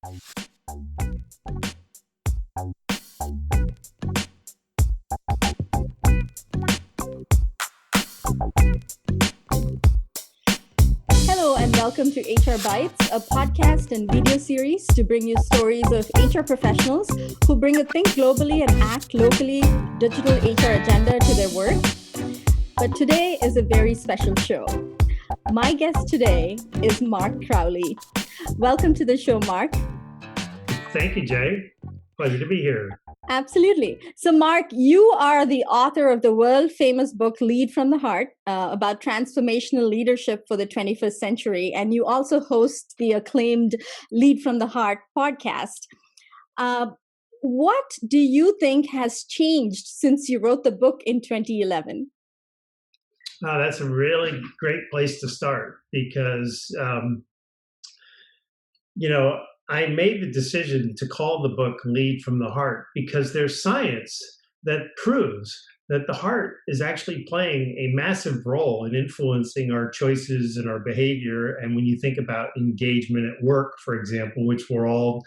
Hello and welcome to HR Bytes, a podcast and video series to bring you stories of HR professionals who bring a think globally and act locally digital HR agenda to their work. But today is a very special show. My guest today is Mark Crowley. Welcome to the show, Mark. Thank you, Jay. Pleasure to be here. Absolutely. So, Mark, you are the author of the world-famous book Lead from the Heart about transformational leadership for the 21st century. And you also host the acclaimed Lead from the Heart podcast. What do you think has changed since you wrote the book in 2011? That's a really great place to start because, I made the decision to call the book Lead from the Heart because there's science that proves that the heart is actually playing a massive role in influencing our choices and our behavior. And when you think about engagement at work, for example, which we're all,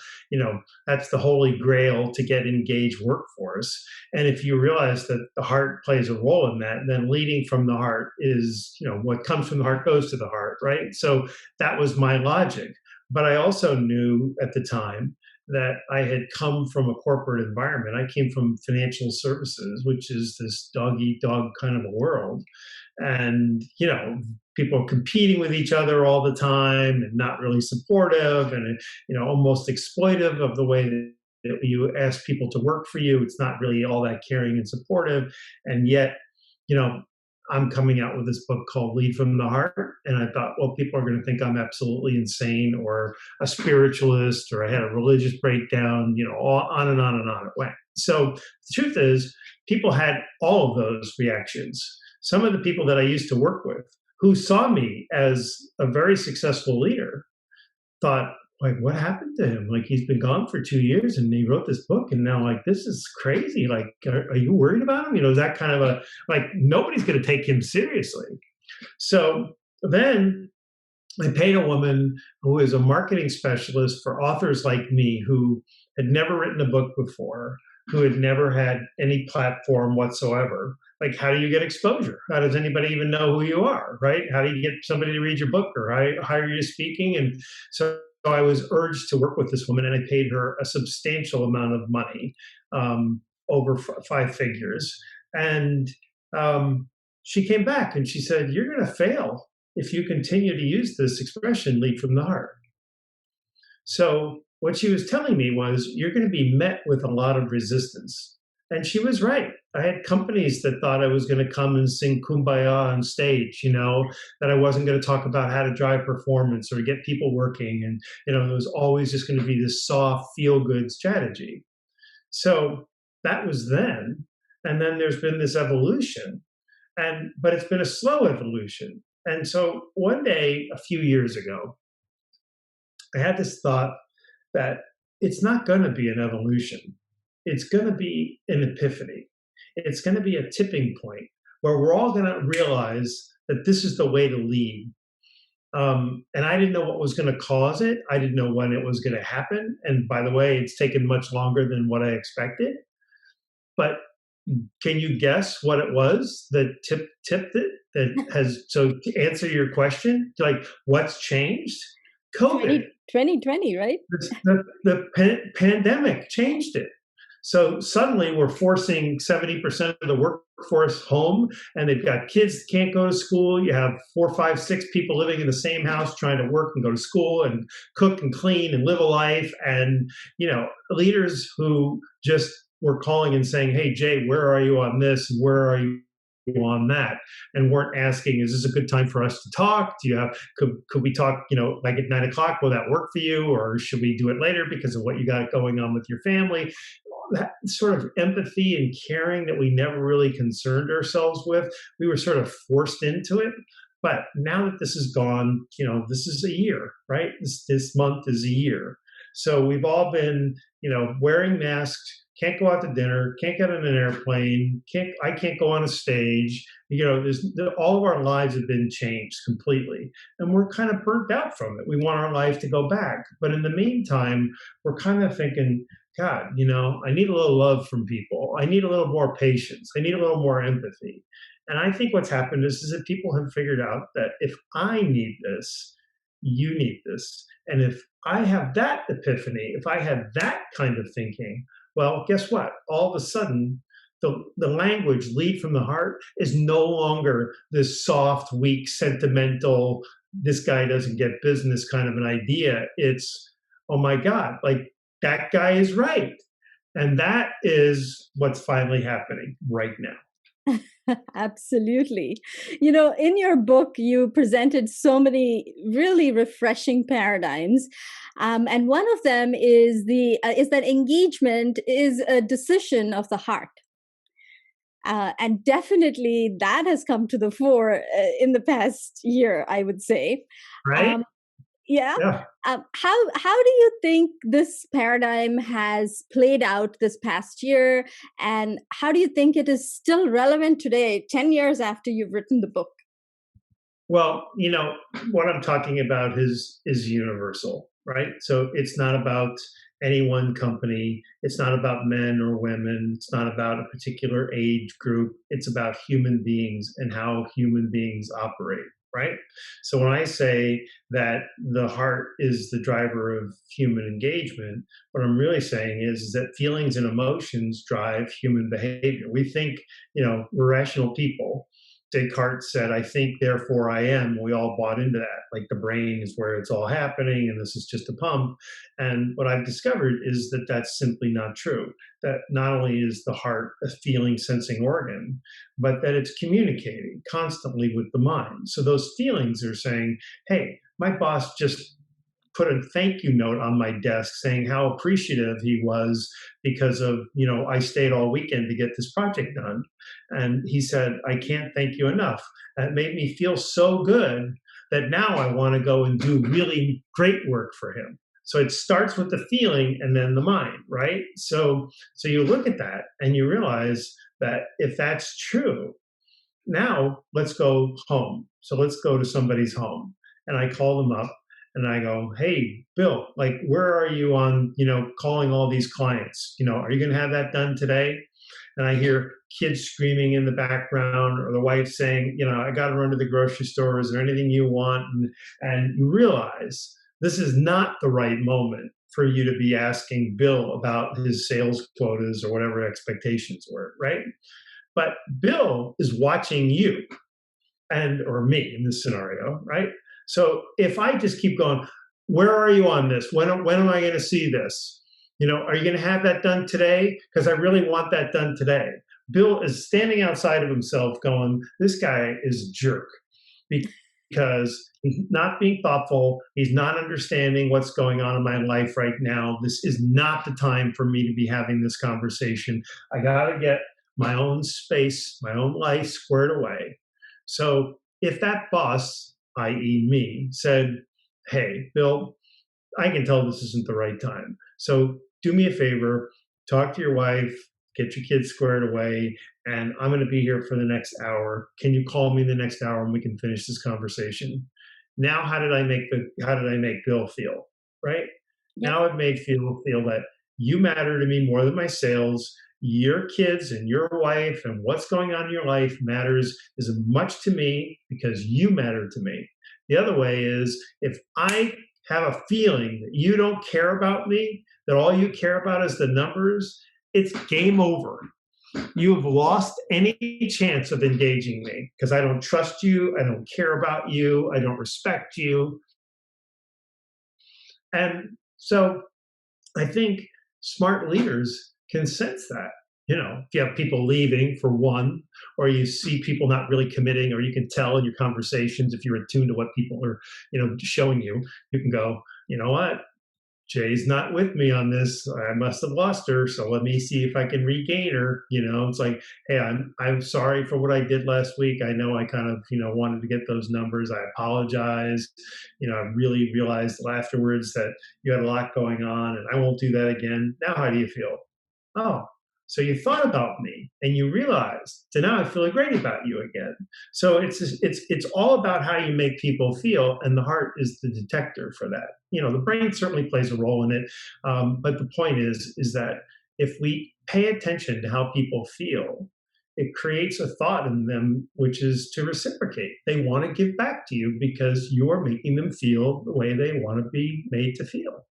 that's the holy grail to get engaged workforce. And if you realize that the heart plays a role in that, then leading from the heart is, what comes from the heart goes to the heart, right? So that was my logic. But I also knew at the time that I had come from a corporate environment. I came from financial services, which is this dog-eat-dog kind of a world. And, people are competing with each other all the time and not really supportive and, almost exploitive of the way that you ask people to work for you. It's not really all that caring and supportive. And yet, I'm coming out with this book called Lead from the Heart. And I thought, well, people are going to think I'm absolutely insane or a spiritualist or I had a religious breakdown, on and on and on it went. So the truth is, people had all of those reactions. Some of the people that I used to work with who saw me as a very successful leader thought, like, what happened to him? Like, he's been gone for 2 years and he wrote this book and now, like, this is crazy. Like, are you worried about him? Is that kind of nobody's going to take him seriously. So then I paid a woman who is a marketing specialist for authors like me who had never written a book before, who had never had any platform whatsoever. Like, how do you get exposure? How does anybody even know who you are, right? How do you get somebody to read your book or hire you speaking? And so I was urged to work with this woman, and I paid her a substantial amount of money, over 5 figures. And she came back and she said, "You're going to fail if you continue to use this expression, lead from the heart." So what she was telling me was, you're going to be met with a lot of resistance. And she was right. I had companies that thought I was going to come and sing Kumbaya on stage, that I wasn't going to talk about how to drive performance or get people working. And, it was always just going to be this soft, feel-good strategy. So that was then. And then there's been this evolution. But it's been a slow evolution. And so one day, a few years ago, I had this thought that it's not going to be an evolution. It's going to be an epiphany. It's going to be a tipping point where we're all going to realize that this is the way to lead. And I didn't know what was going to cause it. I didn't know when it was going to happen. And by the way, it's taken much longer than what I expected. But can you guess what it was that tipped it? That has, so to answer your question, like, what's changed? COVID. 2020, right? The pandemic changed it. So suddenly we're forcing 70% of the workforce home, and they've got kids that can't go to school. You have 4, 5, 6 people living in the same house trying to work and go to school and cook and clean and live a life. And, leaders who just were calling and saying, "Hey, Jay, where are you on this? Where are you on that?" And weren't asking, "Is this a good time for us to talk? Do you have, could we talk, like at 9:00, will that work for you? Or should we do it later because of what you got going on with your family?" That sort of empathy and caring that we never really concerned ourselves with, we were sort of forced into it. But now that this is gone, this is a year, right? This month is a year. So we've all been, wearing masks, can't go out to dinner, can't get on an airplane, I can't go on a stage. All of our lives have been changed completely, and we're kind of burnt out from it. We want our life to go back, but in the meantime, we're kind of thinking, God, I need a little love from people. I need a little more patience. I need a little more empathy. And I think what's happened is that people have figured out that if I need this, you need this. And if I have that epiphany, if I have that kind of thinking, well, guess what? All of a sudden, the language lead from the heart is no longer this soft, weak, sentimental, this guy doesn't get business kind of an idea. It's, oh my God, like that guy is right. And that is what's finally happening right now. Absolutely. In your book, you presented so many really refreshing paradigms. And one of them is that engagement is a decision of the heart. And definitely that has come to the fore in the past year, I would say. Right? Um, yeah. Yeah. How do you think this paradigm has played out this past year, and how do you think it is still relevant today, 10 years after you've written the book? Well, what I'm talking about is universal, right? So it's not about any one company. It's not about men or women. It's not about a particular age group. It's about human beings and how human beings operate, right? So when I say that the heart is the driver of human engagement, what I'm really saying is that feelings and emotions drive human behavior. We think, we're rational people. Descartes said, I think, therefore I am. We all bought into that. Like the brain is where it's all happening, and this is just a pump. And what I've discovered is that that's simply not true. That not only is the heart a feeling, sensing organ, but that it's communicating constantly with the mind. So those feelings are saying, hey, my boss just put a thank you note on my desk saying how appreciative he was because of, I stayed all weekend to get this project done. And he said, I can't thank you enough. That made me feel so good that now I want to go and do really great work for him. So it starts with the feeling and then the mind, right? So you look at that and you realize that if that's true, now let's go home. So let's go to somebody's home. And I call them up and I go, hey, Bill, like, where are you on, calling all these clients? Are you going to have that done today? And I hear kids screaming in the background or the wife saying, I got to run to the grocery store. Is there anything you want? And you realize this is not the right moment for you to be asking Bill about his sales quotas or whatever expectations were, right? But Bill is watching you or me in this scenario, right? So if I just keep going, where are you on this? When am I going to see this? Are you going to have that done today? Because I really want that done today. Bill is standing outside of himself going, this guy is a jerk because he's not being thoughtful. He's not understanding what's going on in my life right now. This is not the time for me to be having this conversation. I got to get my own space, my own life squared away. So if that boss, i.e. me, said, hey, Bill, I can tell this isn't the right time. So do me a favor, talk to your wife, get your kids squared away, and I'm going to be here for the next hour. Can you call me the next hour and we can finish this conversation? Now, how did I make Bill feel? Right? Yep. Now I've made Phil feel that you matter to me more than my sales. Your kids and your wife and what's going on in your life matters as much to me because you matter to me. The other way is if I have a feeling that you don't care about me, that all you care about is the numbers, it's game over. You have lost any chance of engaging me because I don't trust you, I don't care about you, I don't respect you. And so I think smart leaders can sense that. If you have people leaving for one, or you see people not really committing, or you can tell in your conversations if you're attuned to what people are, showing you, you can go, you know what? Jay's not with me on this. I must have lost her. So let me see if I can regain her. It's like, hey, I'm sorry for what I did last week. I know I kind of, wanted to get those numbers. I apologize. I really realized afterwards that you had a lot going on and I won't do that again. Now, how do you feel? Oh, so you thought about me and you realized. So now I feel great about you again. So it's all about how you make people feel, and the heart is the detector for that. The brain certainly plays a role in it, but the point is that if we pay attention to how people feel, it creates a thought in them, which is to reciprocate. They want to give back to you because you're making them feel the way they want to be made to feel.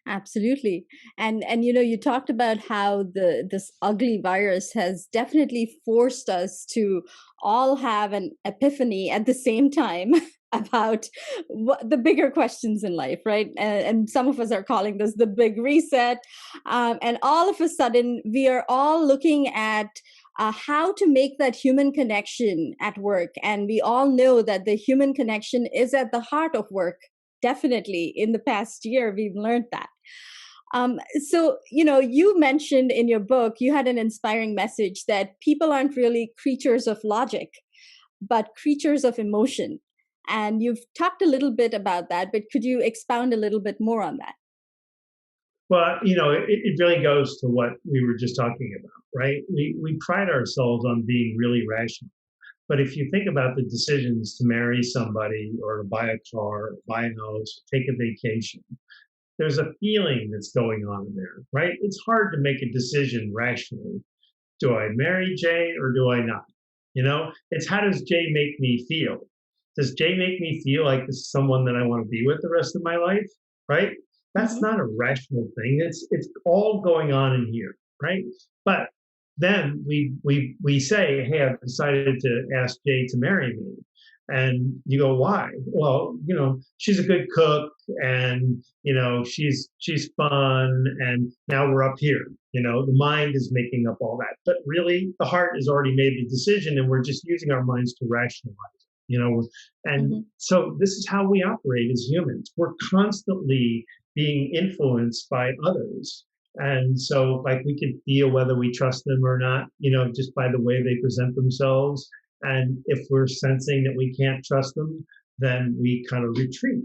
Absolutely. And you talked about how this ugly virus has definitely forced us to all have an epiphany at the same time about the bigger questions in life, right? And some of us are calling this the big reset. And all of a sudden, we are all looking at how to make that human connection at work. And we all know that the human connection is at the heart of work. Definitely, in the past year, we've learned that. So, you mentioned in your book, you had an inspiring message that people aren't really creatures of logic, but creatures of emotion. And you've talked a little bit about that, but could you expound a little bit more on that? Well, it really goes to what we were just talking about, right? We pride ourselves on being really rational. But if you think about the decisions to marry somebody or to buy a car, or buy a house, take a vacation, there's a feeling that's going on in there, right? It's hard to make a decision rationally. Do I marry Jay or do I not? It's how does Jay make me feel? Does Jay make me feel like this is someone that I want to be with the rest of my life? Right? That's Hmm. not a rational thing. It's all going on in here, right? But then we say, hey, I've decided to ask Jay to marry me. And you go, why? Well, she's a good cook, and she's fun, and now we're up here. The mind is making up all that, but really the heart has already made the decision, and we're just using our minds to rationalize and Hmm. so this is how we operate as humans. We're constantly being influenced by others, and so like we can feel whether we trust them or not, just by the way they present themselves. And if we're sensing that we can't trust them, then we kind of retreat.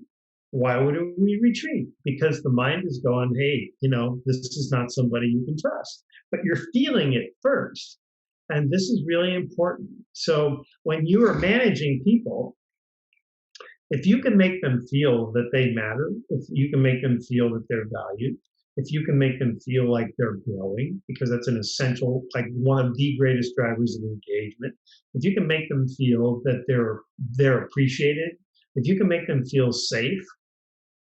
Why would we retreat? Because the mind is going, hey, this is not somebody you can trust. But you're feeling it first. And this is really important. So when you are managing people, if you can make them feel that they matter, if you can make them feel that they're valued, if you can make them feel like they're growing, because that's an essential, like one of the greatest drivers of engagement, if you can make them feel that they're appreciated, if you can make them feel safe.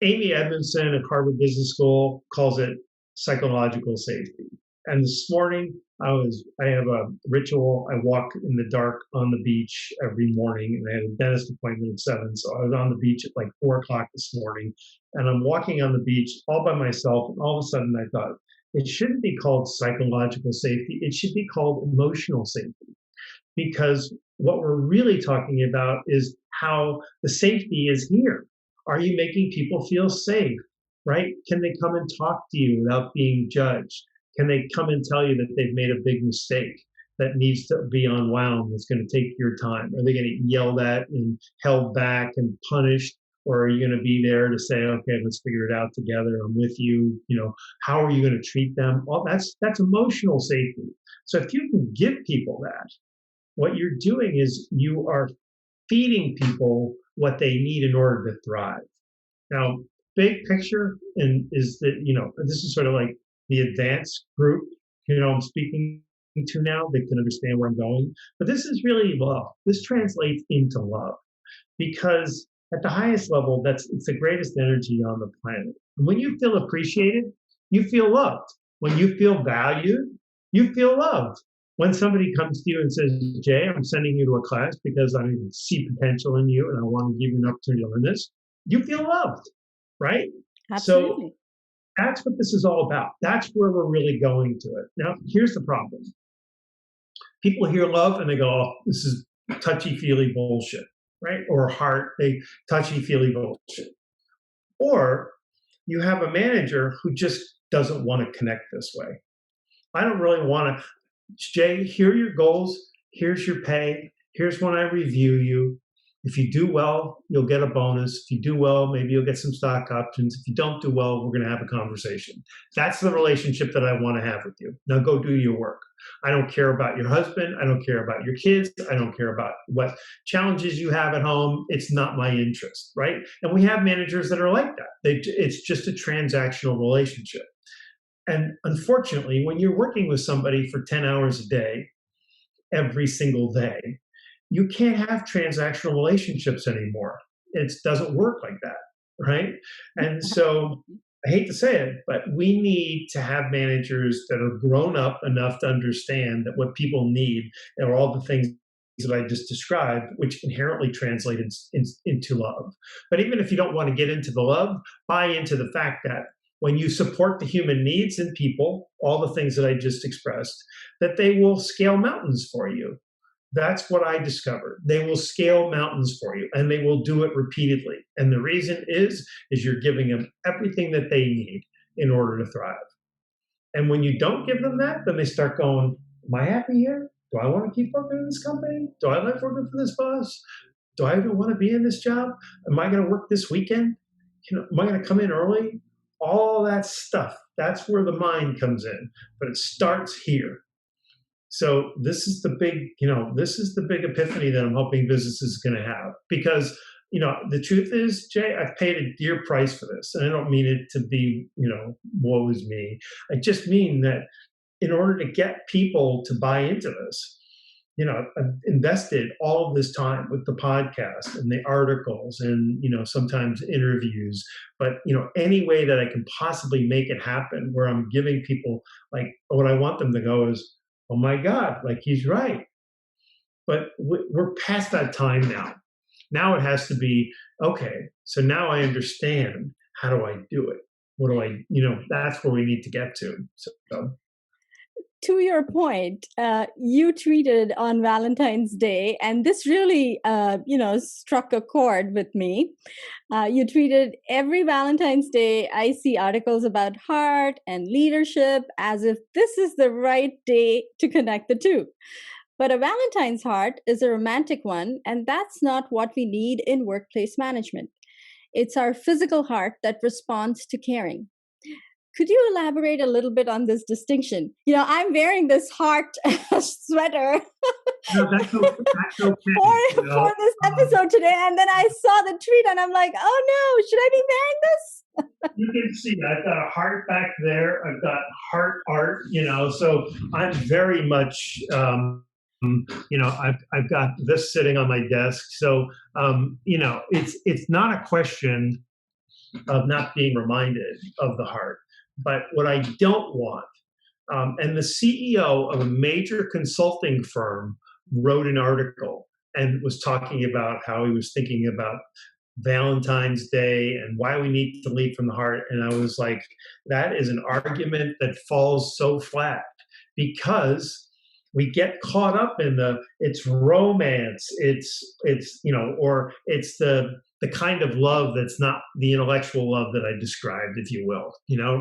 Amy Edmondson at Harvard Business School calls it psychological safety. And this morning, I have a ritual. I walk in the dark on the beach every morning, and I had a dentist appointment at 7, so I was on the beach at like 4 o'clock this morning, and I'm walking on the beach all by myself, and all of a sudden I thought it shouldn't be called psychological safety; it should be called emotional safety, because what we're really talking about is how the safety is here. Are you making people feel safe? Right? Can they come and talk to you without being judged? Can they come and tell you that they've made a big mistake that needs to be unwound, that's going to take your time? Are they going to get yelled at and held back and punished? Or are you going to be there to say, okay, let's figure it out together. I'm with you. How are you going to treat them? Well, that's emotional safety. So if you can give people that, what you're doing is you are feeding people what they need in order to thrive. Now, big picture and is that this is sort of like the advanced group I'm speaking to now. They can understand where I'm going, but this is really love. This translates into love because at the highest level, it's the greatest energy on the planet. And when you feel appreciated, you feel loved. When you feel valued, you feel loved. When somebody comes to you and says, Jay, I'm sending you to a class because I see potential in you and I want to give you an opportunity to learn this, you feel loved, right? So Absolutely. that's what this is all about. That's where we're really going to it. Now, here's the problem. People hear love and they go, oh, this is touchy feely bullshit, right? Or heart, they touchy feely bullshit. Or you have a manager who just doesn't want to connect this way. I don't really want to, Jay, here are your goals. Here's your pay. Here's when I review you. If you do well, you'll get a bonus. If you do well, maybe you'll get some stock options. If you don't do well, we're going to have a conversation. That's the relationship that I want to have with you. Now go do your work. I don't care about your husband. I don't care about your kids. I don't care about what challenges you have at home. It's not my interest, right? And we have managers that are like that. It's just a transactional relationship. And unfortunately, when you're working with somebody for 10 hours a day, every single day, you can't have transactional relationships anymore. It doesn't work like that, right? And so I hate to say it, but we need to have managers that are grown up enough to understand that what people need are all the things that I just described, which inherently translate into love. But even if you don't want to get into the love, buy into the fact that when you support the human needs in people, all the things that I just expressed, that they will scale mountains for you. That's what I discovered. They will scale mountains for you, and they will do it repeatedly. And the reason is you're giving them everything that they need in order to thrive. And when you don't give them that, then they start going, am I happy here? Do I want to keep working in this company? Do I like working for this boss? Do I even want to be in this job? Am I going to work this weekend? Am I going to come in early? All that stuff. That's where the mind comes in. But it starts here. So this is the big epiphany that I'm hoping business is going to have, because, the truth is, Jay, I've paid a dear price for this. And I don't mean it to be, woe is me. I just mean that in order to get people to buy into this, I've invested all of this time with the podcast and the articles and, sometimes interviews, but, any way that I can possibly make it happen where I'm giving people, like, what I want them to go is, oh my God, like, he's right. But we're past that time now. Now it has to be, okay, so now I understand, how do I do it? What do I, that's where we need to get to. To your point, you tweeted on Valentine's Day, and this really, struck a chord with me. You tweeted, every Valentine's Day, I see articles about heart and leadership as if this is the right day to connect the two. But a Valentine's heart is a romantic one, and that's not what we need in workplace management. It's our physical heart that responds to caring. Could you elaborate a little bit on this distinction? I'm wearing this heart sweater No, that's okay. for this episode today, and then I saw the tweet, and I'm like, oh no, should I be wearing this? You can see I've got a heart back there. I've got heart art, so I'm very much, I've got this sitting on my desk. So, it's not a question of not being reminded of the heart. But what I don't want, and the CEO of a major consulting firm wrote an article and was talking about how he was thinking about Valentine's Day and why we need to lead from the heart. And I was like, that is an argument that falls so flat, because we get caught up in it's romance, or it's the kind of love that's not the intellectual love that I described, if you will,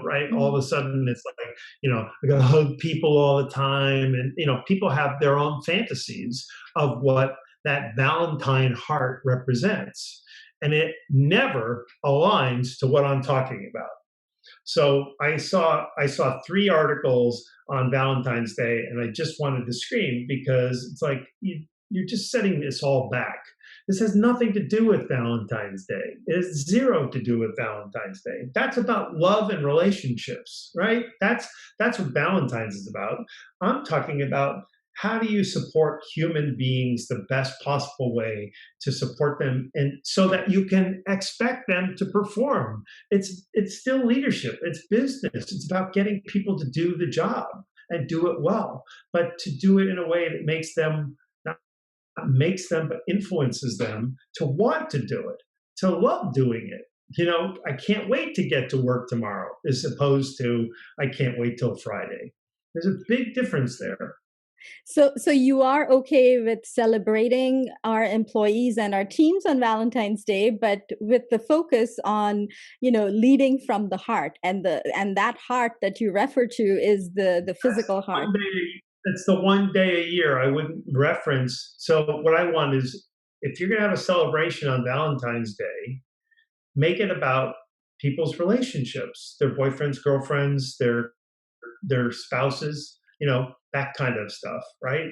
right? Mm-hmm. All of a sudden it's like, I got to hug people all the time. And, people have their own fantasies of what that Valentine heart represents. And it never aligns to what I'm talking about. So I saw 3 articles on Valentine's Day, and I just wanted to scream, because it's like, you're just setting this all back. This has nothing to do with Valentine's Day. It has zero to do with Valentine's Day. That's about love and relationships, right? That's what Valentine's is about. I'm talking about, how do you support human beings the best possible way to support them, and so that you can expect them to perform? It's still leadership. It's business. It's about getting people to do the job and do it well, but to do it in a way that makes them, not makes them, but influences them to want to do it, to love doing it. I can't wait to get to work tomorrow, as opposed to, I can't wait till Friday. There's a big difference there. So you are okay with celebrating our employees and our teams on Valentine's Day, but with the focus on, leading from the heart, and that heart that you refer to is the physical heart. It's the one day a year I wouldn't reference. So what I want is if you're going to have a celebration on Valentine's Day, make it about people's relationships, their boyfriends, girlfriends, their spouses, that kind of stuff, right?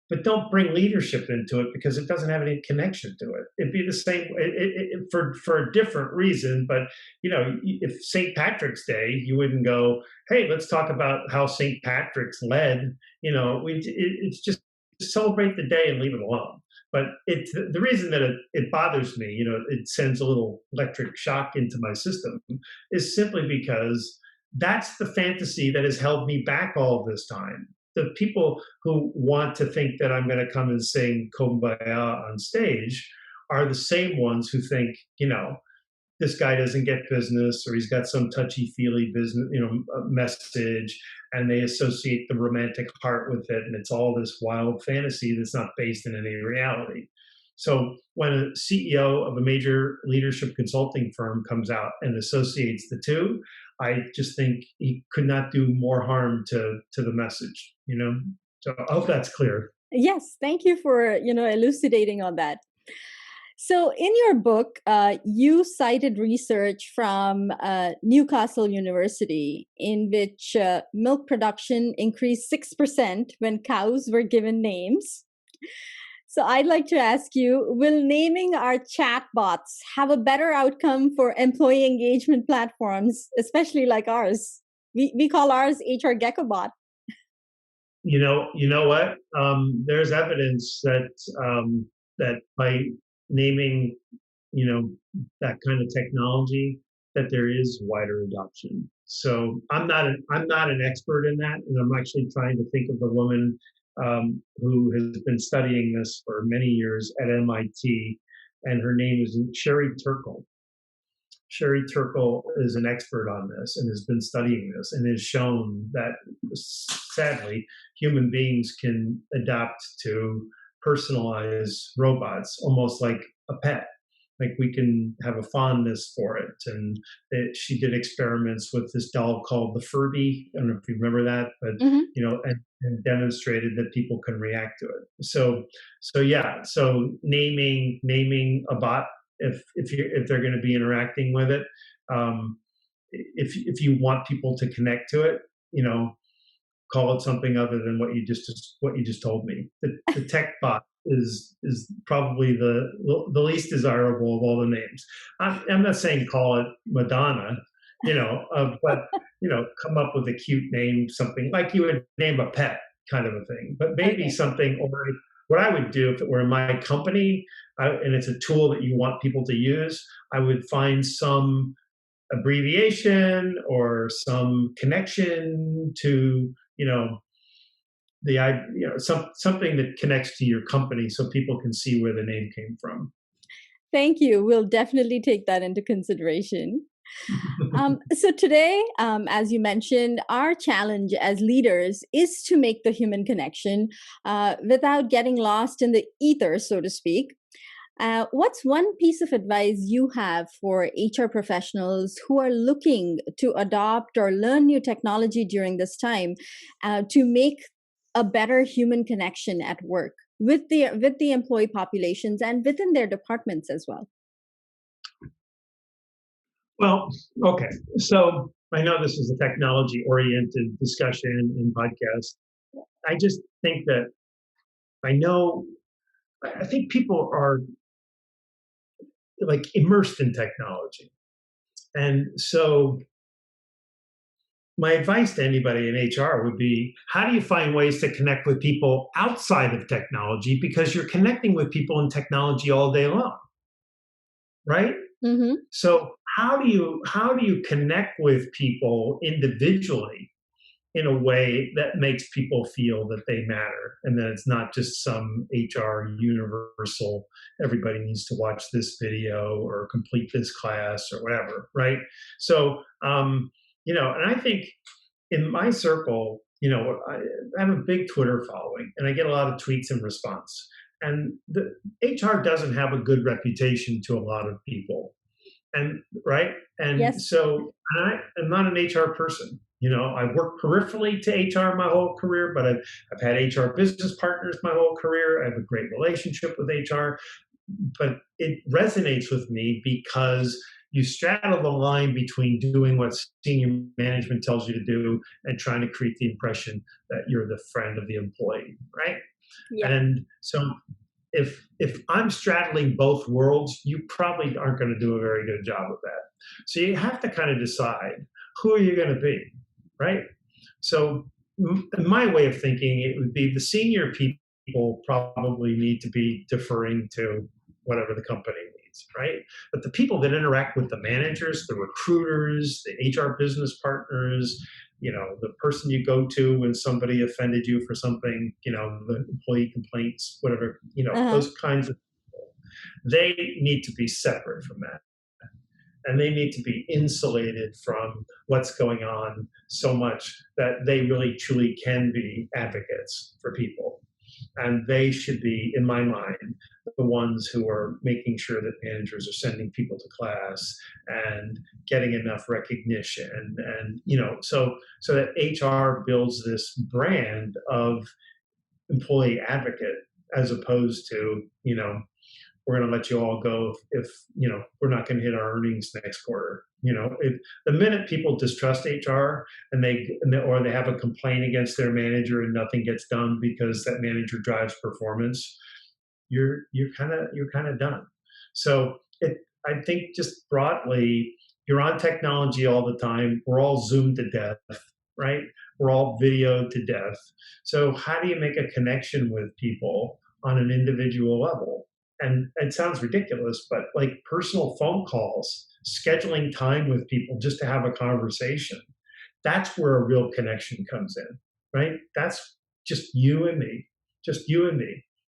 But don't bring leadership into it because it doesn't have any connection to it. It'd be the same for a different reason. But if St. Patrick's Day, you wouldn't go, "Hey, let's talk about how St. Patrick's led." It's just celebrate the day and leave it alone. But it's the reason that it bothers me. It sends a little electric shock into my system, is simply because that's the fantasy that has held me back all this time. The people who want to think that I'm going to come and sing Kumbaya on stage are the same ones who think, this guy doesn't get business, or he's got some touchy-feely business, message, and they associate the romantic heart with it, and it's all this wild fantasy that's not based in any reality. So when a CEO of a major leadership consulting firm comes out and associates the two, I just think he could not do more harm to the message, So I hope that's clear. Yes, thank you for elucidating on that. So, in your book, you cited research from Newcastle University in which milk production increased 6% when cows were given names. So, I'd like to ask you, will naming our chatbots have a better outcome for employee engagement platforms, especially like ours? We call ours HR GeckoBot. You know what? There's evidence that by naming, that kind of technology, that there is wider adoption. So I'm not an expert in that, and I'm actually trying to think of the woman who has been studying this for many years at MIT, and her name is Sherry Turkle. Sherry Turkle is an expert on this and has been studying this and has shown that, sadly, human beings can adapt to personalize robots almost like a pet. Like we can have a fondness for it. And she did experiments with this doll called the Furby. I don't know if you remember that, but and demonstrated that people can react to it. So yeah. So naming a bot, if they're going to be interacting with it, if you want people to connect to it, call it something other than what you just told me. The tech bot is probably the least desirable of all the names. I'm not saying call it Madonna, but come up with a cute name, something like you would name a pet, kind of a thing. But maybe something, or what I would do if it were in my company, and it's a tool that you want people to use, I would find some abbreviation or some connection to something that connects to your company so people can see where the name came from. Thank you. We'll definitely take that into consideration. So today, as you mentioned, our challenge as leaders is to make the human connection without getting lost in the ether, so to speak. What's one piece of advice you have for HR professionals who are looking to adopt or learn new technology during this time to make a better human connection at work with the employee populations and within their departments as well? Well, okay. So I know this is a technology-oriented discussion and podcast. I just think that I think people are like immersed in technology. And so my advice to anybody in HR would be, how do you find ways to connect with people outside of technology? Because you're connecting with people in technology all day long, right? Mm-hmm. So how do you connect with people individually in a way that makes people feel that they matter, and that it's not just some HR universal, everybody needs to watch this video or complete this class or whatever, right? So, and I think in my circle, I have a big Twitter following and I get a lot of tweets in response. And the HR doesn't have a good reputation to a lot of people. And right. And Yes. so I am not an HR person. I've worked peripherally to HR my whole career, but I've had HR business partners my whole career. I have a great relationship with HR. but it resonates with me because you straddle the line between doing what senior management tells you to do and trying to create the impression that you're the friend of the employee, right? Yeah. And so if I'm straddling both worlds, you probably aren't going to do a very good job of that. So you have to kind of decide, who are you going to be, right? So in my way of thinking, it would be the senior people probably need to be deferring to whatever the company needs, right? But the people that interact with the managers, the recruiters, the HR business partners, the person you go to when somebody offended you for something, the employee complaints, whatever, Uh-huh. those kinds of people, they need to be separate from that. And they need to be insulated from what's going on so much that they really truly can be advocates for people. And they should be, in my mind, the ones who are making sure that managers are sending people to class and getting enough recognition. And so that HR builds this brand of employee advocate, as opposed to, we're going to let you all go if we're not going to hit our earnings next quarter. If the minute people distrust HR or they have a complaint against their manager and nothing gets done because that manager drives performance, you're kind of done. So I think just broadly, you're on technology all the time. We're all Zoomed to death, right? We're all videoed to death. So how do you make a connection with people on an individual level? And it sounds ridiculous, but like personal phone calls, scheduling time with people just to have a conversation, that's where a real connection comes in, right? That's just you and me,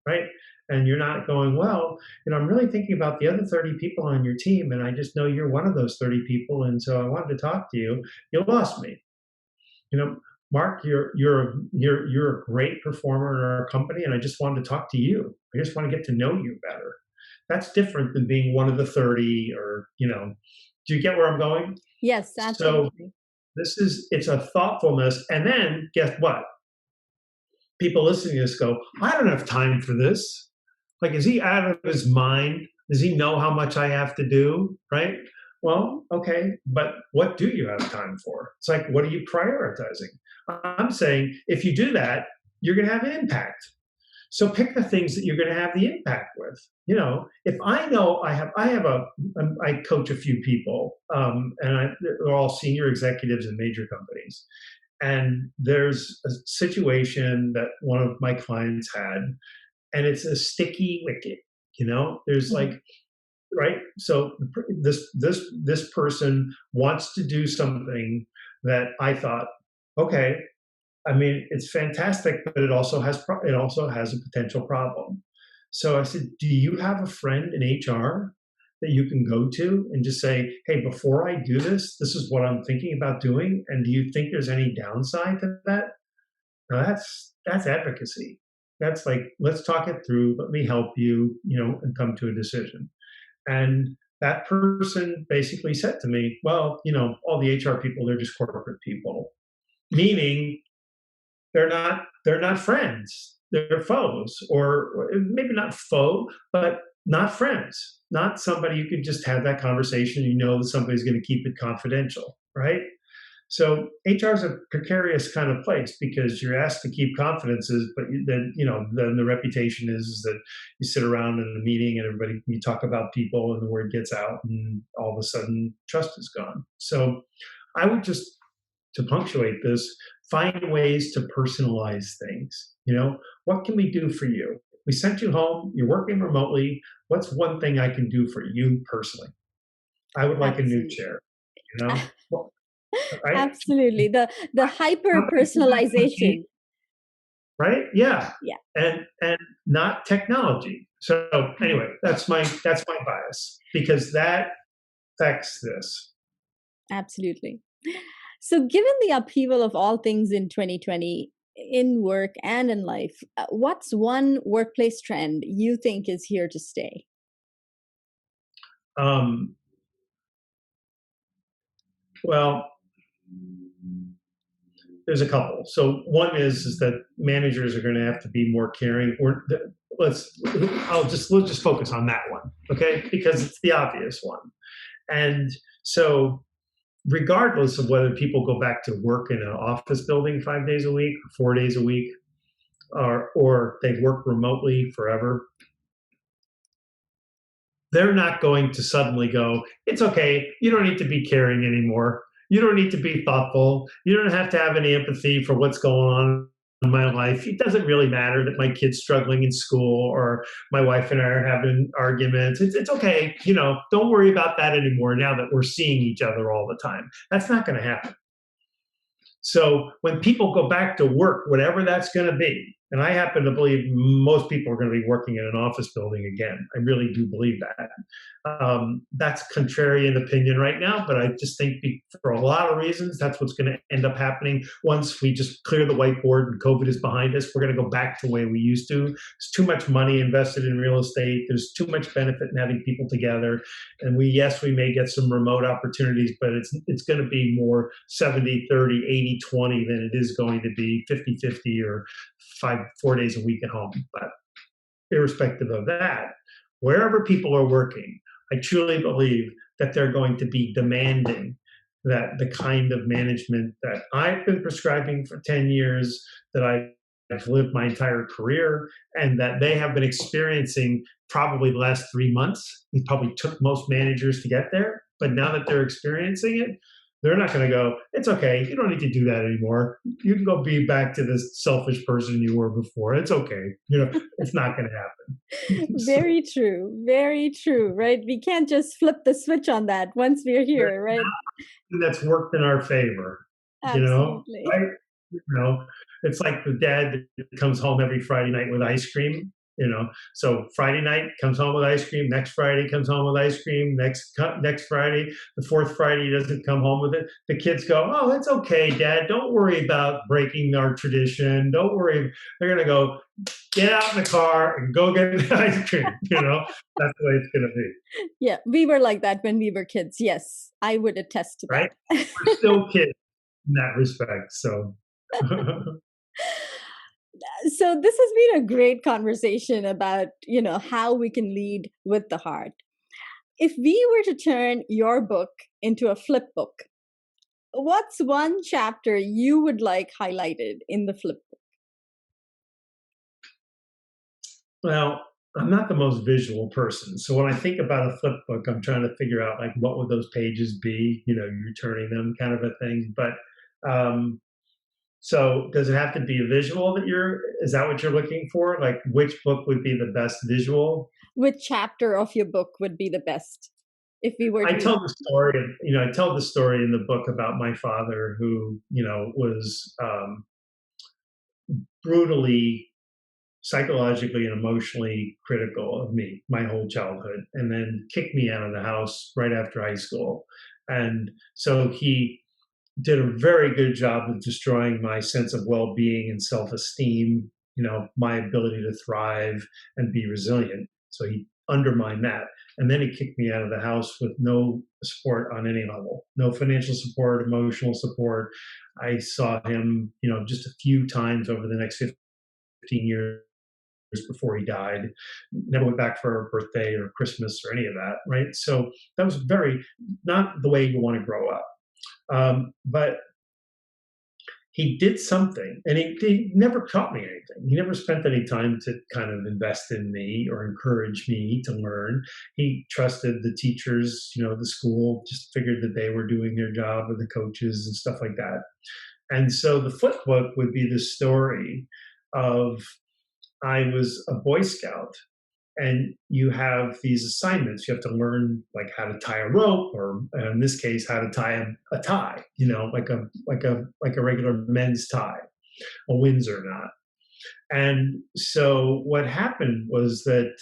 right? And you're not going, well, I'm really thinking about the other 30 people on your team, and I just know you're one of those 30 people, and so I wanted to talk to you. You lost me. Mark, you're a great performer in our company, and I just wanted to talk to you. I just want to get to know you better. That's different than being one of the 30, or do you get where I'm going? Yes, So absolutely. it's a thoughtfulness. And then guess what? People listening to this go, I don't have time for this. Like, is he out of his mind? Does he know how much I have to do? Right? Well, okay, but what do you have time for? It's like, what are you prioritizing? I'm saying if you do that, you're going to have an impact. So pick the things that you're going to have the impact with. If I know I coach a few people, and they're all senior executives in major companies. And there's a situation that one of my clients had, and it's a sticky wicket. There's Mhm. like, right. So this person wants to do something that I thought, okay, I mean, it's fantastic, but it also has a potential problem. So I said, "Do you have a friend in HR that you can go to and just say, hey, before I do this, this is what I'm thinking about doing, and do you think there's any downside to that?" Now that's advocacy. That's like, let's talk it through. Let me help you, and come to a decision. And that person basically said to me, well, all the HR people, they're just corporate people, meaning they're not friends. They're foes, or maybe not foe, but not friends. Not somebody you could just have that conversation. That somebody's going to keep it confidential, right? So HR is a precarious kind of place because you're asked to keep confidences, but then the reputation is that you sit around in a meeting and you talk about people and the word gets out, and all of a sudden trust is gone. So I would just, to punctuate this, find ways to personalize things. What can we do for you? We sent you home, you're working remotely. What's one thing I can do for you personally? I would like a new Absolutely. chair, well, right? Absolutely. The hyper Somebody who has some deep, personalization. right? Yeah. Yeah, And not technology. So mhm, anyway, that's my bias, because that affects this. absolutely. So, given the upheaval of all things in 2020, in work and in life, what's one workplace trend you think is here to stay? Well, there's a couple. So one is that managers are going to have to be more caring. Or we'll just focus on that one, okay? Because it's the obvious one. And so, regardless of whether people go back to work in an office building 5 days a week, 4 days a week, or they work remotely forever, they're not going to suddenly go, it's okay, you don't need to be caring anymore. You don't need to be thoughtful. You don't have to have any empathy for what's going on in my life. It doesn't really matter that my kid's struggling in school or my wife and I are having arguments. It's okay. Don't worry about that anymore now that we're seeing each other all the time. That's not going to happen. So when people go back to work, whatever that's going to be, and I happen to believe most people are going to be working in an office building again. I really do believe that. That's contrarian opinion right now, but I just think for a lot of reasons, that's what's going to end up happening. Once we just clear the whiteboard and COVID is behind us, we're going to go back to the way we used to. There's too much money invested in real estate. There's too much benefit in having people together. And we may get some remote opportunities, but it's going to be more 70-30, 80-20 than it is going to be 50-50 or 4 days a week at home. But irrespective of that, wherever people are working, I truly believe that they're going to be demanding that the kind of management that I've been prescribing for 10 years, that I've lived my entire career, and that they have been experiencing probably the last 3 months. It probably took most managers to get there, but now that they're experiencing it, they're not going to go, it's okay, you don't need to do that anymore. You can go be back to this selfish person you were before. It's okay. It's not going to happen. Very true. Very true, right? We can't just flip the switch on that once we're here, right? That's worked in our favor. Absolutely. Right? It's like the dad that comes home every Friday night with ice cream. So Friday night comes home with ice cream. Next Friday comes home with ice cream. Next Friday, the fourth Friday he doesn't come home with it. The kids go, "Oh, it's okay, Dad. Don't worry about breaking our tradition. Don't worry." They're gonna go, get out in the car and go get the ice cream. That's the way it's gonna be. Yeah, we were like that when we were kids. Yes, I would attest to that. Right? We're still kids in that respect. So. So this has been a great conversation about, how we can lead with the heart. If we were to turn your book into a flip book, what's one chapter you would like highlighted in the flip book? Well, I'm not the most visual person. So when I think about a flip book, I'm trying to figure out what would those pages be, you're turning them kind of a thing. But so does it have to be a visual is that what you're looking for? Like which book would be the best visual? Which chapter of your book would be the best? If we were I tell the story, I tell the story in the book about my father who, was brutally psychologically and emotionally critical of me my whole childhood, and then kicked me out of the house right after high school. And so he did a very good job of destroying my sense of well-being and self-esteem, my ability to thrive and be resilient. So he undermined that. And then he kicked me out of the house with no support on any level, no financial support, emotional support. I saw him, just a few times over the next 15 years before he died. Never went back for a birthday or Christmas or any of that, right? So that was not the way you want to grow up. But he did something, and he never taught me anything. He never spent any time to kind of invest in me or encourage me to learn. He trusted the teachers, the school, just figured that they were doing their job, or the coaches and stuff like that. And so the flip book would be the story of, I was a Boy Scout, and you have these assignments. You have to learn how to tie a rope, or in this case, how to tie a tie. Like a regular men's tie, a Windsor knot. And so what happened was that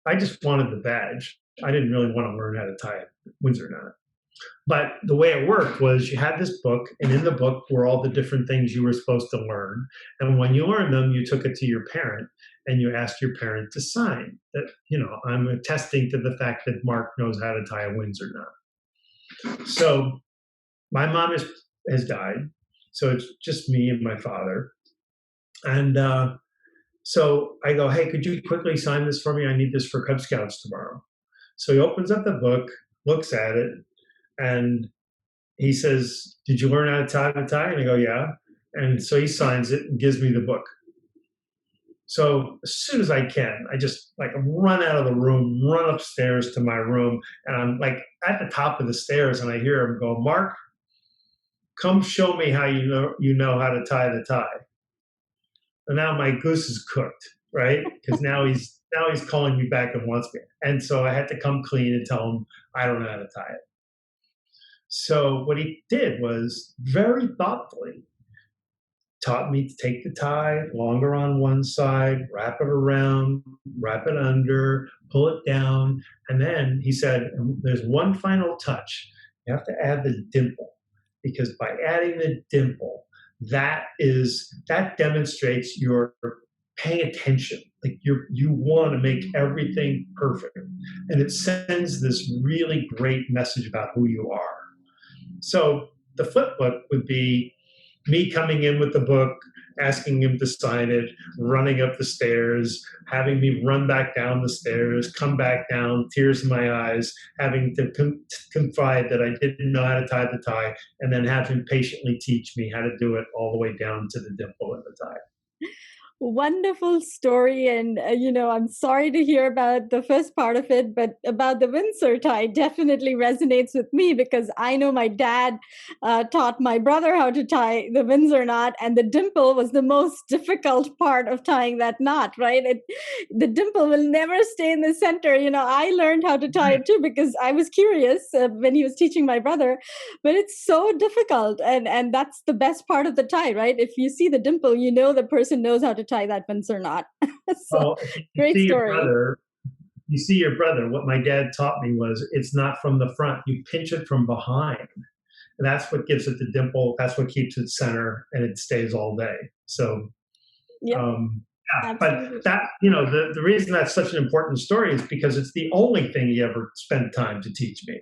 I just wanted the badge. I didn't really want to learn how to tie a Windsor knot. But the way it worked was you had this book, and in the book were all the different things you were supposed to learn. And when you learned them, you took it to your parent, and you asked your parent to sign that, I'm attesting to the fact that Mark knows how to tie a Windsor knot. So my mom has died. So it's just me and my father. And so I go, hey, could you quickly sign this for me? I need this for Cub Scouts tomorrow. So he opens up the book, looks at it, and he says, did you learn how to tie the tie? And I go, yeah. And so he signs it and gives me the book. So as soon as I can, I just like run out of the room, run upstairs to my room, and I'm like at the top of the stairs, and I hear him go, Mark, come show me how you know how to tie the tie. And now my goose is cooked, right? Because now he's calling me back and wants me. And so I had to come clean and tell him I don't know how to tie it. So what he did was very thoughtfully taught me to take the tie longer on one side, wrap it around, wrap it under, pull it down. And then he said, there's one final touch. You have to add the dimple, because by adding the dimple, that demonstrates you're paying attention. Like you want to make everything perfect. And it sends this really great message about who you are. So the flip book would be me coming in with the book, asking him to sign it, running up the stairs, having me run back down the stairs, come back down, tears in my eyes, having to confide that I didn't know how to tie the tie, and then have him patiently teach me how to do it all the way down to the dimple in the tie. Wonderful story. And, I'm sorry to hear about the first part of it, but about the Windsor tie definitely resonates with me, because I know my dad taught my brother how to tie the Windsor knot, and the dimple was the most difficult part of tying that knot, right? The dimple will never stay in the center. I learned how to tie it too because I was curious when he was teaching my brother, but it's so difficult. And that's the best part of the tie, right? If you see the dimple, the person knows how to tie that Windsor knot. So, well, if you great see story. you see your brother, what my dad taught me was it's not from the front. You pinch it from behind. And that's what gives it the dimple. That's what keeps it center, and it stays all day. So, Yep, yeah, but absolutely. that, the reason that's such an important story is because it's the only thing he ever spent time to teach me.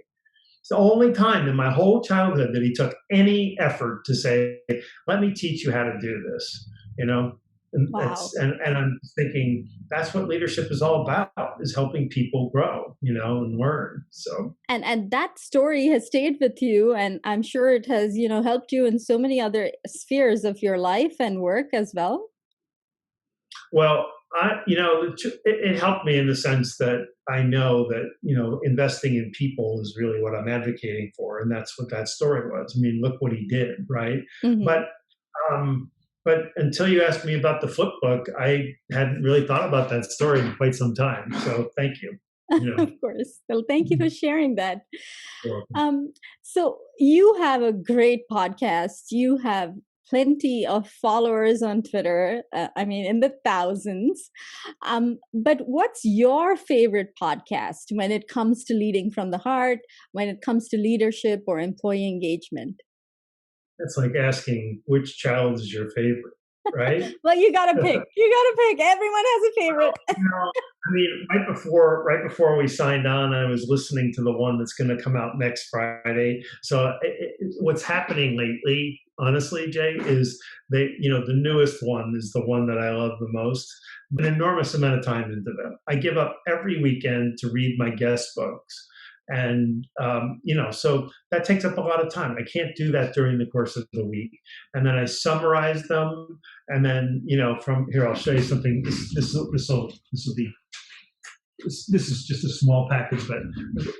It's the only time in my whole childhood that he took any effort to say, let me teach you how to do this, And Wow. and I'm thinking that's what leadership is all about, is helping people grow, and learn. So And that story has stayed with you, and I'm sure it has, helped you in so many other spheres of your life and work as well. well, it helped me in the sense that I know that investing in people is really what I'm advocating for, and that's what that story was. I mean, look what he did, right? Hmm. But um, but until you asked me about the flip book, I hadn't really thought about that story in quite some time. So thank you. Of course. Well, thank you for sharing that. You're welcome. Um, so you have a great podcast. You have plenty of followers on Twitter. I mean, in the thousands. But what's your favorite podcast when it comes to leading from the heart, when it comes to leadership or employee engagement? It's like asking which child is your favorite, right? Well, you gotta pick. You gotta pick. Everyone has a favorite. I mean, right before we signed on, I was listening to the one that's going to come out next Friday. So what's happening lately, honestly, Jay, is the newest one is the one that I love the most. An enormous amount of time into them. I give up every weekend to read my guest books. And so that takes up a lot of time. I can't do that during the course of the week. And then I summarize them, and then from here I'll show you something. This will be this is just a small package, but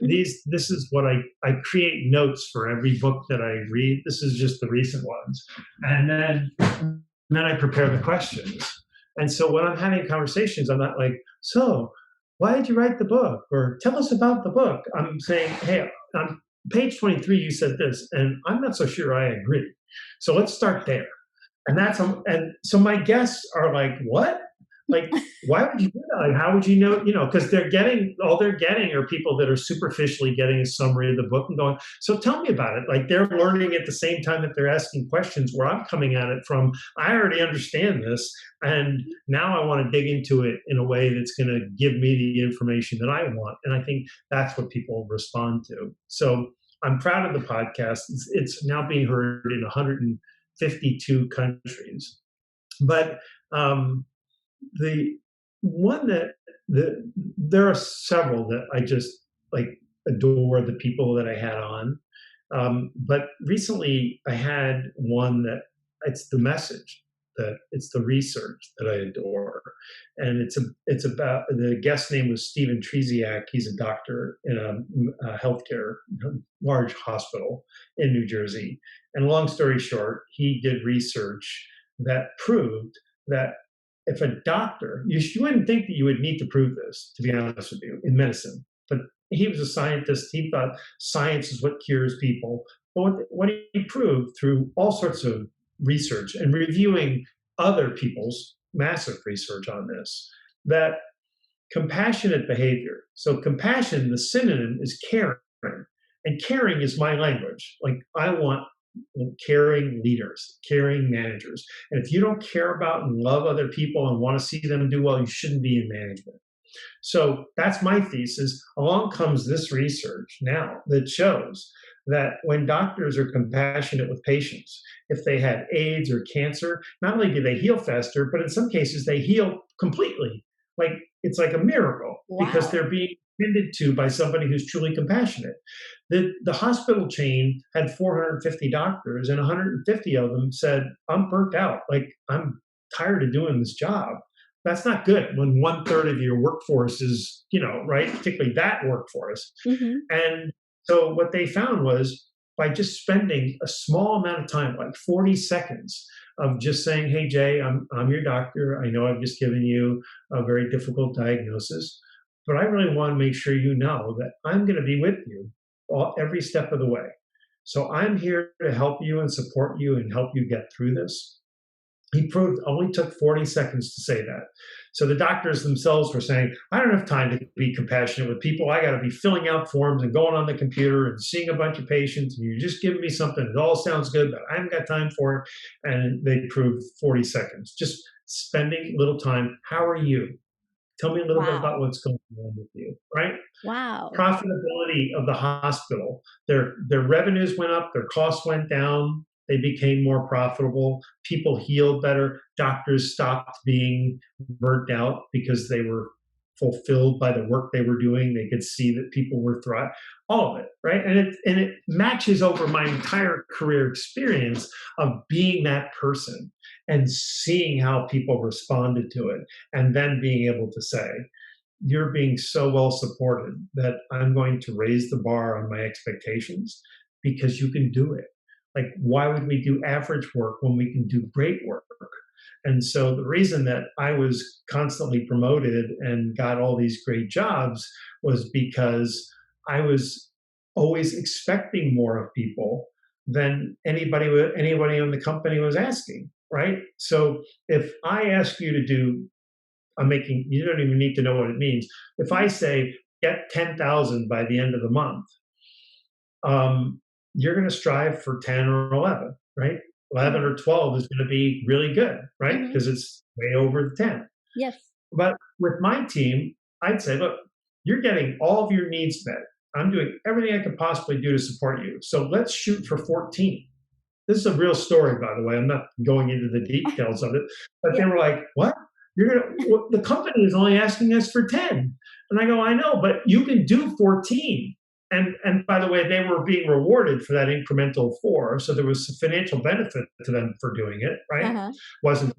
this is what I create notes for every book that I read. This is just the recent ones, and then I prepare the questions. And so when I'm having conversations, I'm not like, so why did you write the book, or tell us about the book. I'm saying, hey, on page 23 you said this, and I'm not so sure I agree. So let's start there. And so my guests are like, what? Like, why would you do that? Like, how would you know? Because they're getting are people that are superficially getting a summary of the book and going, so tell me about it. Like, they're learning at the same time that they're asking questions, where I'm coming at it from, I already understand this, and now I want to dig into it in a way that's going to give me the information that I want. And I think that's what people respond to. So I'm proud of the podcast. It's now being heard in 52 countries. But the one there are several that I just like adore the people that I had on. But recently I had one that it's the message, that it's the research that I adore. And it's about, the guest name was Stephen Treziak. He's a doctor in a healthcare, large hospital in New Jersey. And long story short, he did research that proved that if a doctor, you wouldn't think that you would need to prove this, to be honest with you, in medicine, but he was a scientist. He thought science is what cures people. But what he proved through all sorts of research and reviewing other people's massive research on this, that compassionate behavior. So compassion, the synonym is caring, and caring is my language. Like I want caring leaders, caring managers. And if you don't care about and love other people and want to see them do well, you shouldn't be in management. So that's my thesis. Along comes this research now that shows that when doctors are compassionate with patients, if they had AIDS or cancer, not only do they heal faster, but in some cases they heal completely. Like it's like a miracle because they're being tended to by somebody who's truly compassionate. The hospital chain had 450 doctors, and 150 of them said, "I'm burnt out. Like I'm tired of doing this job." That's not good when 1/3 of your workforce is, right, particularly that workforce. Mm-hmm. And so what they found was by just spending a small amount of time, like 40 seconds of just saying, "Hey, Jay, I'm your doctor. I know I've just given you a very difficult diagnosis, but I really want to make sure you know that I'm going to be with you every step of the way. So I'm here to help you and support you and help you get through this." He proved only took 40 seconds to say that. So the doctors themselves were saying, "I don't have time to be compassionate with people. I got to be filling out forms and going on the computer and seeing a bunch of patients. And you're just giving me something. It all sounds good, but I haven't got time for it." And they proved 40 seconds, just spending little time. How are you? Tell me a little bit about what's going on with you, right? Wow. Profitability of the hospital. Their revenues went up, their costs went down, they became more profitable, people healed better, doctors stopped being burnt out because they were fulfilled by the work they were doing. They could see that people were thriving, all of it, right? And it matches over my entire career experience of being that person and seeing how people responded to it, and then being able to say, "You're being so well supported that I'm going to raise the bar on my expectations because you can do it." Like, why would we do average work when we can do great work? And so the reason that I was constantly promoted and got all these great jobs was because I was always expecting more of people than anybody in the company was asking, right? So if I ask you to do, you don't even need to know what it means. If I say, get 10,000 by the end of the month, you're going to strive for 10 or 11, right? 11 or 12 is going to be really good, right? Because it's way over the 10. Yes. But with my team, I'd say, look, you're getting all of your needs met. I'm doing everything I could possibly do to support you. So let's shoot for 14. This is a real story, by the way. I'm not going into the details of it, but they were like, "What? The company is only asking us for 10." And I go, "I know, but you can do 14. And by the way, they were being rewarded for that incremental 4, so there was financial benefit to them for doing it, right? Wasn't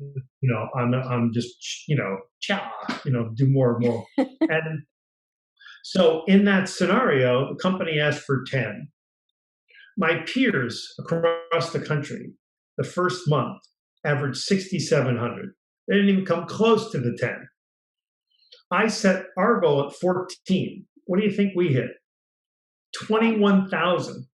I'm just do more and more. And so in that scenario, the company asked for 10. My peers across the country, the first month, averaged 6,700. They didn't even come close to the 10. I set our goal at 14. What do you think we hit? 21,000.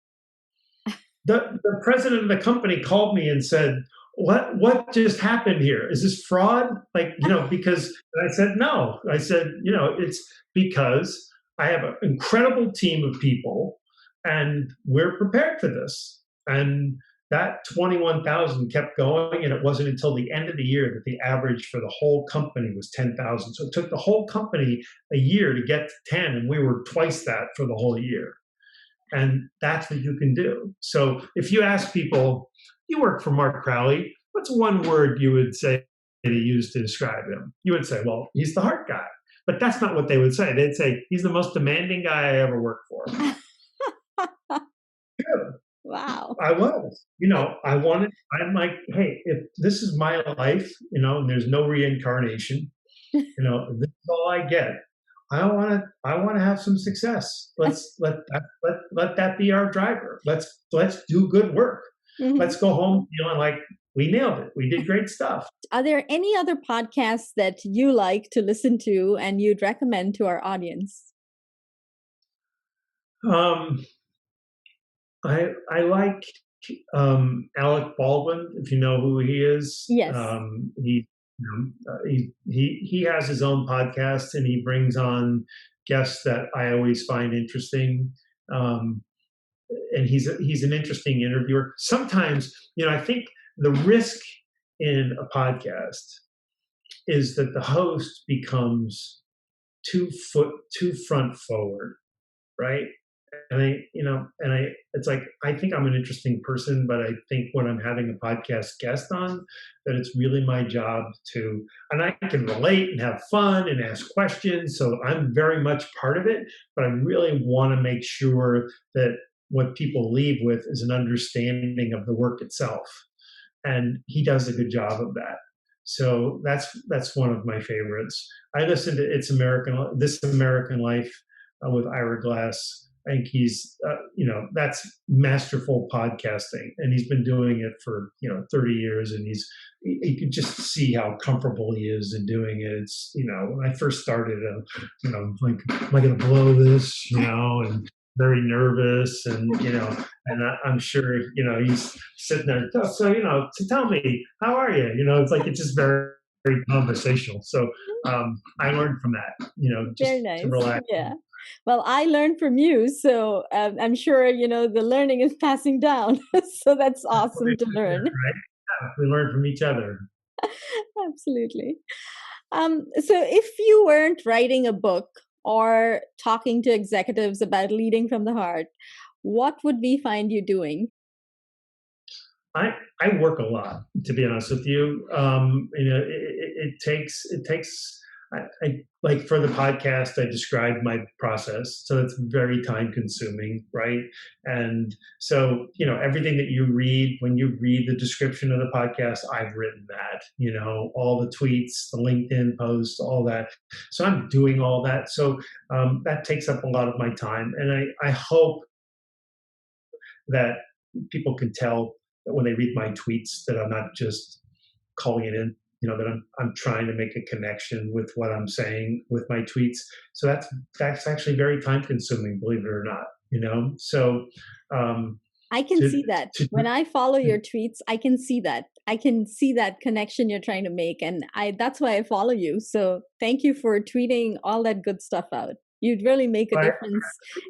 The president of the company called me and said, what just happened here? Is this fraud? Because I said, no. I said, it's because I have an incredible team of people and we're prepared for this. And that 21,000 kept going, and it wasn't until the end of the year that the average for the whole company was 10,000. So it took the whole company a year to get to 10, and we were twice that for the whole year. And that's what you can do. So if you ask people, you work for Mark Crowley, what's one word you would say to use to describe him? You would say, well, he's the heart guy. But that's not what they would say. They'd say, he's the most demanding guy I ever worked for. Wow. I was, I'm like, hey, if this is my life, and there's no reincarnation, this is all I get. I want to have some success. Let that be our driver. Let's do good work. Let's go home feeling like we nailed it. We did great stuff. Are there any other podcasts that you like to listen to and you'd recommend to our audience? I like Alec Baldwin, if you know who he is. Yes. He has his own podcast, and he brings on guests that I always find interesting. And he's an interesting interviewer. Sometimes, I think the risk in a podcast is that the host becomes too front forward, right? It's like, I think I'm an interesting person, but I think when I'm having a podcast guest on, that it's really my job and I can relate and have fun and ask questions. So I'm very much part of it, but I really want to make sure that what people leave with is an understanding of the work itself. And he does a good job of that. So that's one of my favorites. I listen to This American Life with Ira Glass. I think he's, that's masterful podcasting, and he's been doing it for 30 years, and you can just see how comfortable he is in doing it. It's when I first started, like, am I going to blow this, and very nervous, and I'm sure he's sitting there. So to tell me, how are you? It's like, it's just very, very conversational. So I learned from that. Just very nice. To relax. Yeah. Well, I learned from you, so I'm sure the learning is passing down. So that's awesome to learn. Right? Yeah, we learn from each other. Absolutely. So if you weren't writing a book or talking to executives about leading from the heart, what would we find you doing? I work a lot, to be honest with you. It takes. I like, for the podcast, I described my process, so it's very time consuming, right? And so everything that you read, when you read the description of the podcast, I've written that. All the tweets, the LinkedIn posts, all that. So I'm doing all that. So that takes up a lot of my time, and I hope that people can tell that when they read my tweets that I'm not just calling it in, that I'm trying to make a connection with what I'm saying with my tweets. So that's actually very time consuming, believe it or not. So I can see that when I follow your tweets. I can see that connection you're trying to make, and that's why I follow you. So thank you for tweeting all that good stuff out. You'd really make a difference.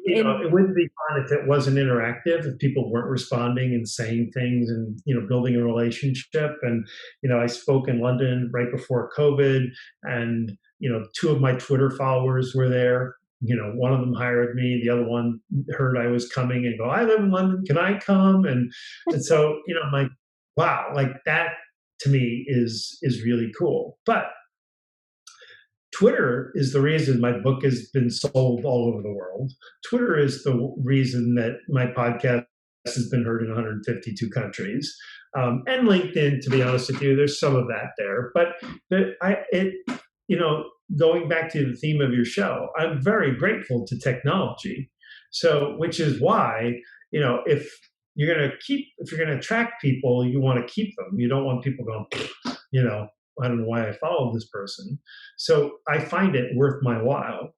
It wouldn't be fun if it wasn't interactive, if people weren't responding and saying things and, building a relationship. And, I spoke in London right before COVID, and, two of my Twitter followers were there. One of them hired me. The other one heard I was coming and go, I live in London. Can I come? And so, I'm like, wow, like that to me is really cool. But Twitter is the reason my book has been sold all over the world. Twitter is the reason that my podcast has been heard in 152 countries. And LinkedIn, to be honest with you, there's some of that there. But going back to the theme of your show, I'm very grateful to technology. So, which is why, if you're going to attract people, you want to keep them. You don't want people going, I don't know why I followed this person. So I find it worth my while.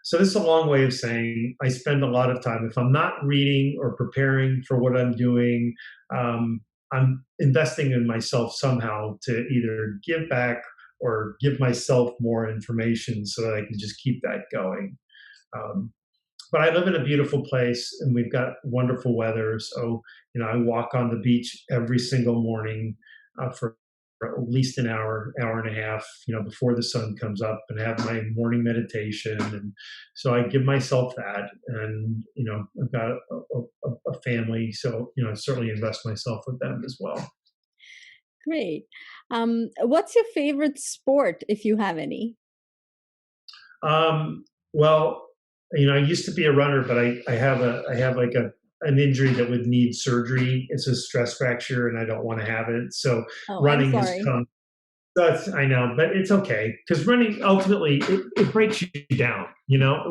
So this is a long way of saying I spend a lot of time. If I'm not reading or preparing for what I'm doing, I'm investing in myself somehow to either give back or give myself more information so that I can just keep that going. But I live in a beautiful place, and we've got wonderful weather. So, I walk on the beach every single morning for at least an hour, hour and a half, before the sun comes up, and have my morning meditation. And so I give myself that. And, I've got a family. So, I certainly invest myself with them as well. Great. What's your favorite sport, if you have any? Well, I used to be a runner, but I have like an injury that would need surgery. It's a stress fracture, and I don't want to have it. So Oh, I'm running has sorry. come. That's I know, but it's okay because running ultimately it breaks you down,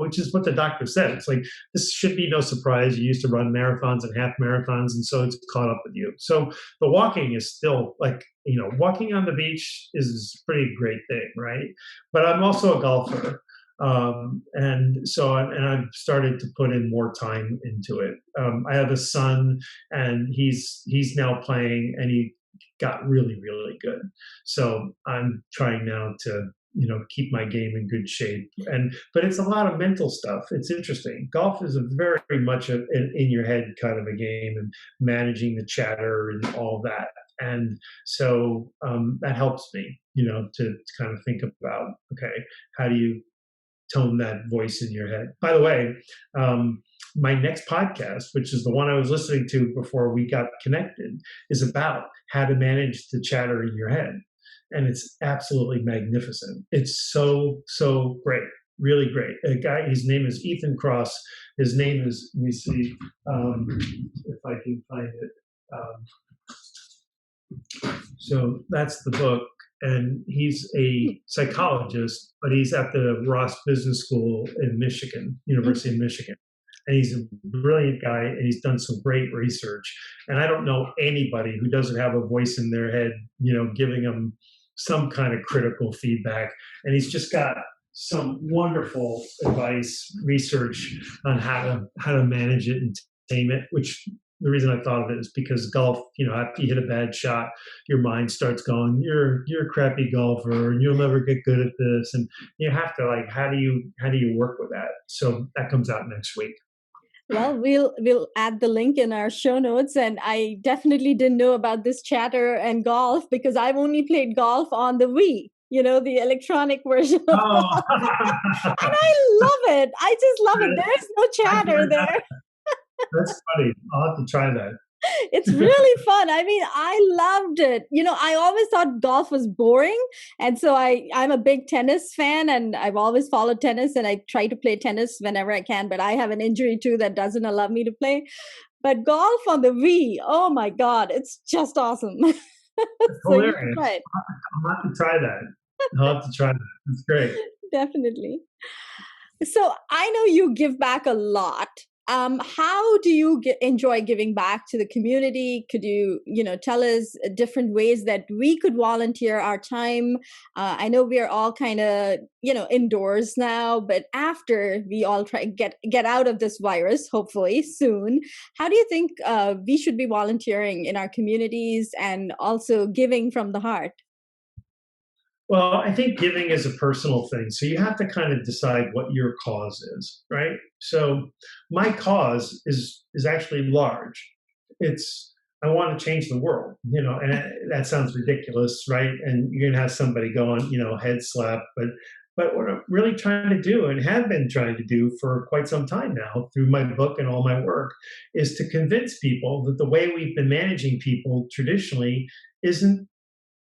which is what the doctor said. It's like this should be no surprise. You used to run marathons and half marathons, and so it's caught up with you. So the walking is still like walking on the beach is a pretty great thing, right? But I'm also a golfer, and so I've started to put in more time into it. I have a son, and he's now playing, and he got really, really good. So I'm trying now to, keep my game in good shape. But it's a lot of mental stuff. It's interesting. Golf is a very much in your head kind of a game, and managing the chatter and all that. And so that helps me, to kind of think about, okay, how do you tone that voice in your head? By the way, my next podcast, which is the one I was listening to before we got connected, is about how to manage the chatter in your head. And it's absolutely magnificent. It's so, so great. Really great. A guy, his name is Ethan Cross. His name is, let me see if I can find it. So that's the book. And he's a psychologist, but he's at the Ross Business School in Michigan, University of Michigan. And he's a brilliant guy, and he's done some great research. And I don't know anybody who doesn't have a voice in their head, giving them some kind of critical feedback. And he's just got some wonderful advice, research on how to manage it and tame it, which the reason I thought of it is because golf, after you hit a bad shot, your mind starts going, you're a crappy golfer, and you'll never get good at this. And you have to how do you work with that? So that comes out next week. Well, we'll add the link in our show notes, and I definitely didn't know about this chatter and golf because I've only played golf on the Wii, the electronic version of Oh, golf. And I love it. I just love it. There is no I've chatter heard that. there. That's funny. I'll have to try that. It's really fun. I mean, I loved it. I always thought golf was boring. And so I'm a big tennis fan, and I've always followed tennis, and I try to play tennis whenever I can, but I have an injury too that doesn't allow me to play. But golf on the Wii, oh my God, it's just awesome. It's So you should try hilarious. it. I'll have to try that. I'll have to try that. It's great. Definitely. So I know you give back a lot. How do you enjoy giving back to the community? Could you, tell us different ways that we could volunteer our time? I know we are all kind of, indoors now, but after we all try get out of this virus, hopefully soon, how do you think we should be volunteering in our communities and also giving from the heart? Well, I think giving is a personal thing. So you have to kind of decide what your cause is, right? So my cause is actually large. It's I want to change the world, and that sounds ridiculous, right? And you're gonna have somebody going, head slap, but what I'm really trying to do and have been trying to do for quite some time now through my book and all my work is to convince people that the way we've been managing people traditionally isn't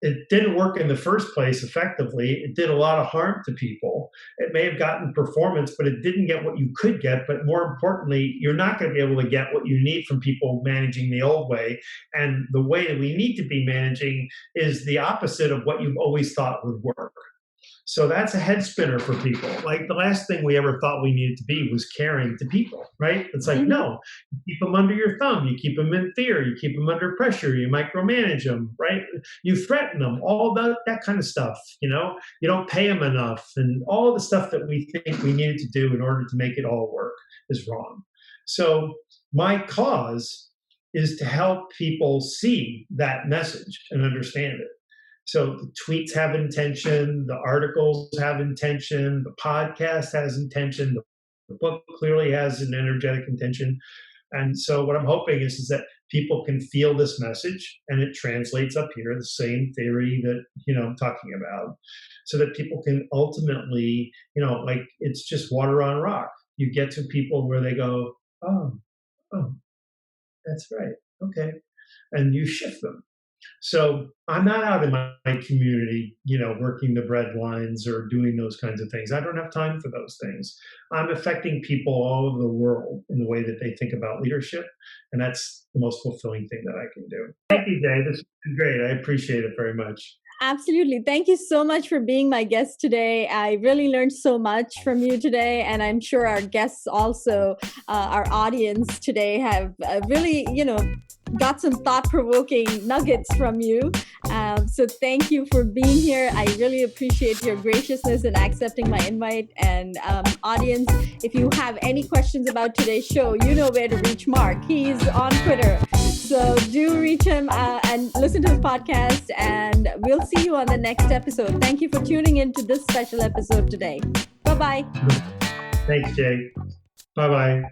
it didn't work in the first place effectively. It did a lot of harm to people. It may have gotten performance, but it didn't get what you could get. But more importantly, you're not going to be able to get what you need from people managing the old way. And the way that we need to be managing is the opposite of what you've always thought would work. So that's a head spinner for people. Like the last thing we ever thought we needed to be was caring to people, right? It's like, Hmm. no, you keep them under your thumb, you keep them in fear, you keep them under pressure, you micromanage them, right? You threaten them, all about that kind of stuff, you don't pay them enough, and all the stuff that we think we needed to do in order to make it all work is wrong. So my cause is to help people see that message and understand it. So the tweets have intention, the articles have intention, the podcast has intention, the book clearly has an energetic intention. And so what I'm hoping is that people can feel this message and it translates up here, the same theory that, I'm talking about, so that people can ultimately, like it's just water on rock. You get to people where they go, oh, oh, that's right. Okay. And you shift them. So I'm not out in my community, working the bread lines or doing those kinds of things. I don't have time for those things. I'm affecting people all over the world in the way that they think about leadership. And that's the most fulfilling thing that I can do. Thank you, Dave. This has been great. I appreciate it very much. Absolutely. Thank you so much for being my guest today. I really learned so much from you today, and I'm sure our guests also, our audience today, have really, got some thought-provoking nuggets from you. So thank you for being here. I really appreciate your graciousness in accepting my invite. And audience, if you have any questions about today's show, you know where to reach Mark. He's on Twitter. So do reach him and listen to his podcast, and we'll see you on the next episode. Thank you for tuning in to this special episode today. Bye-bye. Thanks, Jay. Bye-bye.